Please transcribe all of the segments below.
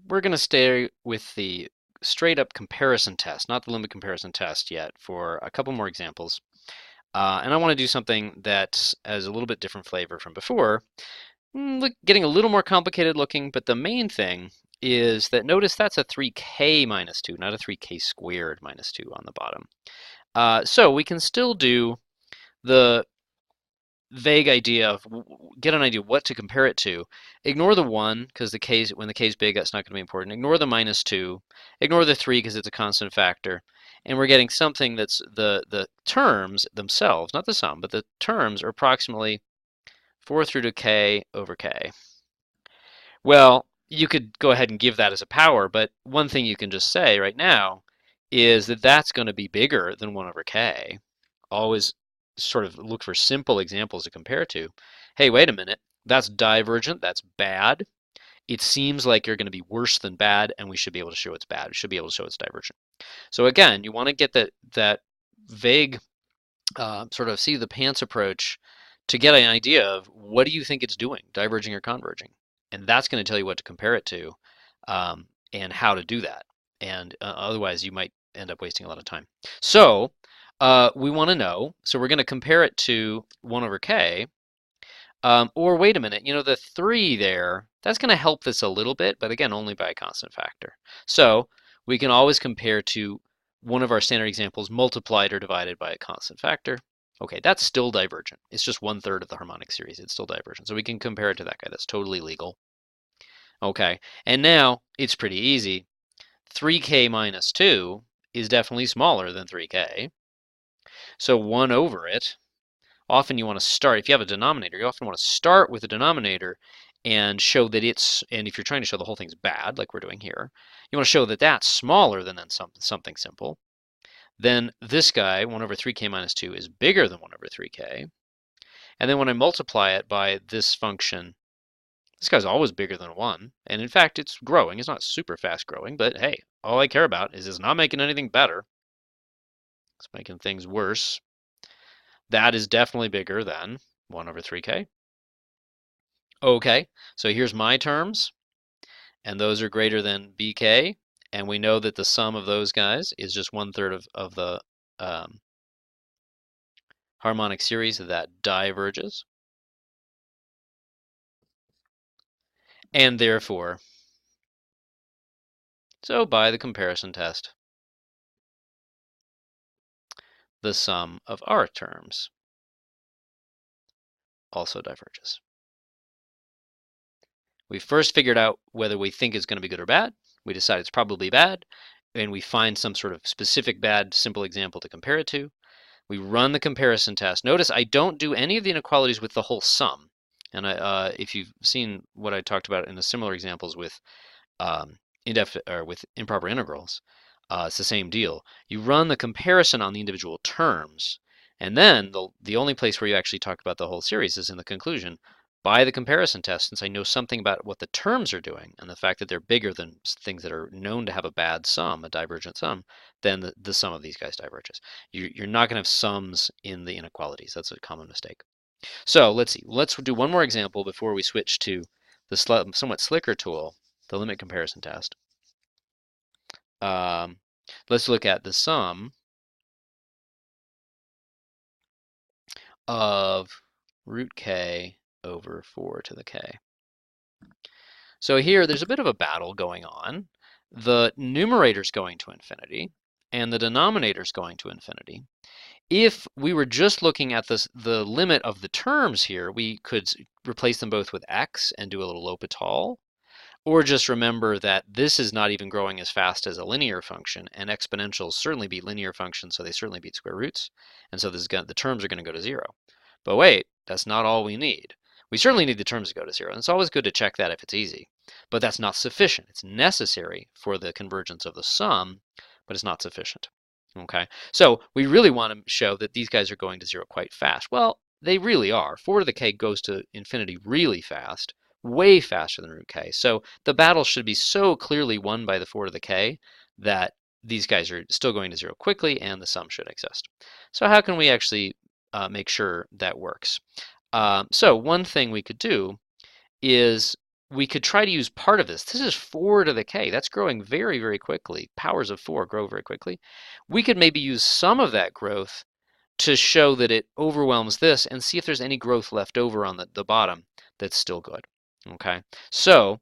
we're going to stay with the straight up comparison test, not the limit comparison test yet, for a couple more examples. And I want to do something that has a little bit different flavor from before. Getting a little more complicated looking, but the main thing is that notice that's a 3k minus 2, not a 3k squared minus 2 on the bottom. So we can still do the vague idea of get an idea what to compare it to. Ignore the 1 because when the k is big, that's not going to be important. Ignore the minus 2. Ignore the 3 because it's a constant factor. And we're getting something that's the terms themselves, not the sum, but the terms are approximately 4 through to k over k. Well, you could go ahead and give that as a power, but one thing you can just say right now is that that's going to be bigger than 1 over k. Always sort of look for simple examples to compare to. Hey, wait a minute. That's divergent. That's bad. It seems like you're going to be worse than bad, and we should be able to show it's bad. We should be able to show it's divergent. So again, you want to get that vague sort of see the pants approach to get an idea of what do you think it's doing, diverging or converging. And that's going to tell you what to compare it to and how to do that. And otherwise, you might end up wasting a lot of time. So we want to know, so we're going to compare it to 1 over k. Or wait a minute, the 3 there, that's going to help this a little bit, but again, only by a constant factor. So we can always compare to one of our standard examples multiplied or divided by a constant factor. Okay, that's still divergent. It's just 1/3 of the harmonic series. It's still divergent. So we can compare it to that guy. That's totally legal. Okay, and now it's pretty easy. 3k minus 2 is definitely smaller than 3k. So 1 over it. Often you want to start, if you have a denominator, you often want to start with the denominator and show that and if you're trying to show the whole thing's bad, like we're doing here, you want to show that that's smaller than something simple. Then this guy, 1 over 3k minus 2, is bigger than 1 over 3k. And then when I multiply it by this function, this guy's always bigger than 1. And in fact, it's growing. It's not super fast growing, but hey, all I care about is it's not making anything better. It's making things worse. That is definitely bigger than 1 over 3k. Okay, so here's my terms, and those are greater than bk, and we know that the sum of those guys is just 1/3 of the harmonic series that diverges. And therefore, so by the comparison test, the sum of our terms also diverges. We first figured out whether we think it's going to be good or bad. We decide it's probably bad, and we find some sort of specific bad simple example to compare it to. We run the comparison test. Notice I don't do any of the inequalities with the whole sum. And if you've seen what I talked about in the similar examples with with improper integrals, it's the same deal. You run the comparison on the individual terms, and then the only place where you actually talk about the whole series is in the conclusion. By the comparison test, since I know something about what the terms are doing and the fact that they're bigger than things that are known to have a bad sum, a divergent sum, then the sum of these guys diverges. You're not going to have sums in the inequalities. That's a common mistake. So let's see. Let's do one more example before we switch to the somewhat slicker tool, the limit comparison test. Let's look at the sum of root k over 4 to the k. So here there's a bit of a battle going on. The numerator's going to infinity, and the denominator's going to infinity. If we were just looking at the limit of the terms here, we could replace them both with x and do a little L'Hopital, or just remember that this is not even growing as fast as a linear function, and exponentials certainly beat linear functions, so they certainly beat square roots, and so the terms are going to go to 0. But wait, that's not all we need. We certainly need the terms to go to 0, and it's always good to check that if it's easy. But that's not sufficient. It's necessary for the convergence of the sum, but it's not sufficient. Okay, so we really want to show that these guys are going to 0 quite fast. Well, they really are. 4 to the k goes to infinity really fast, way faster than root k. So the battle should be so clearly won by the 4 to the k that these guys are still going to 0 quickly and the sum should exist. So how can we actually make sure that works? So one thing we could do is we could try to use part of this. This is 4 to the k. That's growing very, very quickly. Powers of 4 grow very quickly. We could maybe use some of that growth to show that it overwhelms this and see if there's any growth left over on the bottom that's still good. Okay, so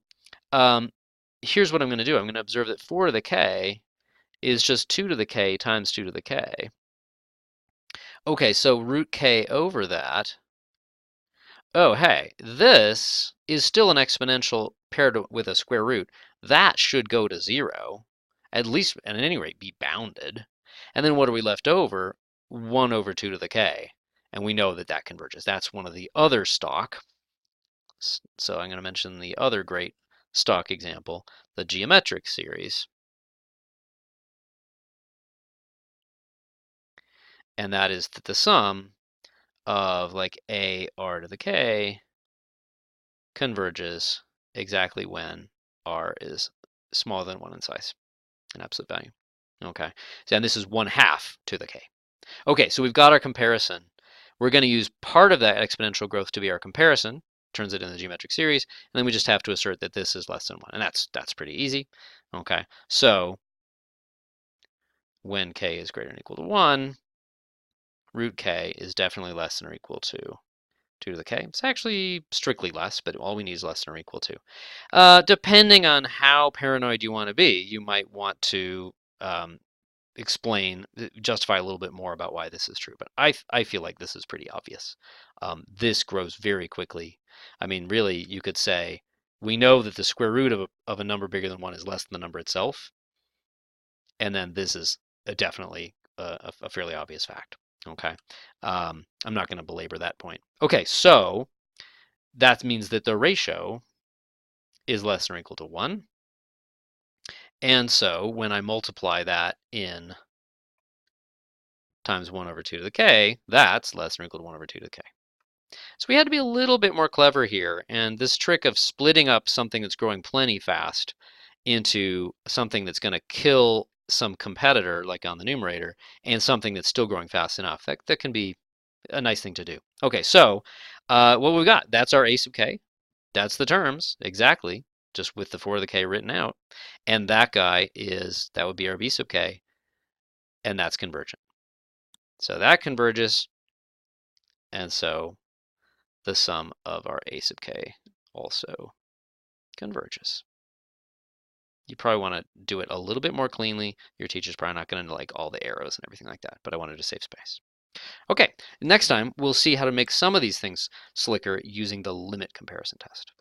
here's what I'm going to do. I'm going to observe that 4 to the k is just 2 to the k times 2 to the k. Okay, so root k over that. Oh, hey, this is still an exponential paired with a square root. That should go to 0, at least, at any rate, be bounded. And then what are we left over? 1 over 2 to the k. And we know that that converges. That's one of the other stock. So I'm going to mention the other great stock example, the geometric series. And that is that the sum of like a r to the k converges exactly when r is smaller than 1 in size, in absolute value. Okay, so, and this is 1/2 to the k. Okay, so we've got our comparison. We're going to use part of that exponential growth to be our comparison, turns it into the geometric series, and then we just have to assert that this is less than 1, and that's pretty easy. Okay, so when k is greater than or equal to 1, root k is definitely less than or equal to 2 to the k. It's actually strictly less, but all we need is less than or equal to. Depending on how paranoid you want to be, you might want to justify a little bit more about why this is true. But I feel like this is pretty obvious. This grows very quickly. I mean, really, you could say we know that the square root of a number bigger than 1 is less than the number itself. And then this is definitely a fairly obvious fact. Okay, I'm not going to belabor that point. Okay, so that means that the ratio is less than or equal to 1. And so when I multiply that in times 1 over 2 to the k, that's less than or equal to 1 over 2 to the k. So we had to be a little bit more clever here, and this trick of splitting up something that's growing plenty fast into something that's going to kill some competitor, like on the numerator, and something that's still growing fast enough, that can be a nice thing to do. Okay, so what we've got, that's our a sub k. That's the terms, exactly, just with the 4 to the k written out. And that guy that would be our b sub k, and that's convergent. So that converges, and so the sum of our a sub k also converges. You probably want to do it a little bit more cleanly. Your teacher's probably not going to like all the arrows and everything like that, but I wanted to save space. Okay, next time we'll see how to make some of these things slicker using the limit comparison test.